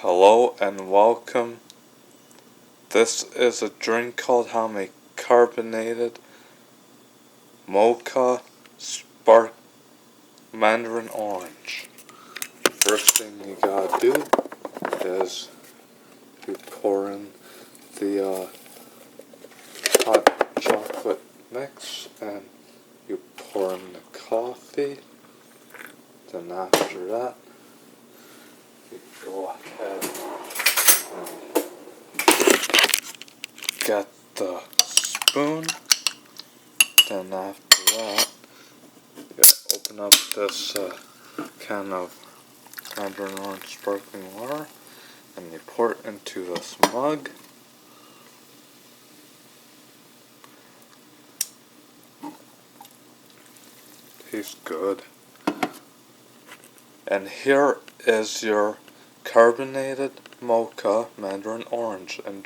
Hello and welcome. This is a drink called Carbonated Mocha Mandarin Orange. First thing you gotta do is you pour in the hot chocolate mix and you pour in the coffee. Then after that, you go ahead and get the spoon. Then after that, you open up this can of Mandarin Orange sparkling water and you pour it into this mug. Tastes good. And here is your Carbonated Mocha Mandarin Orange. Enjoy.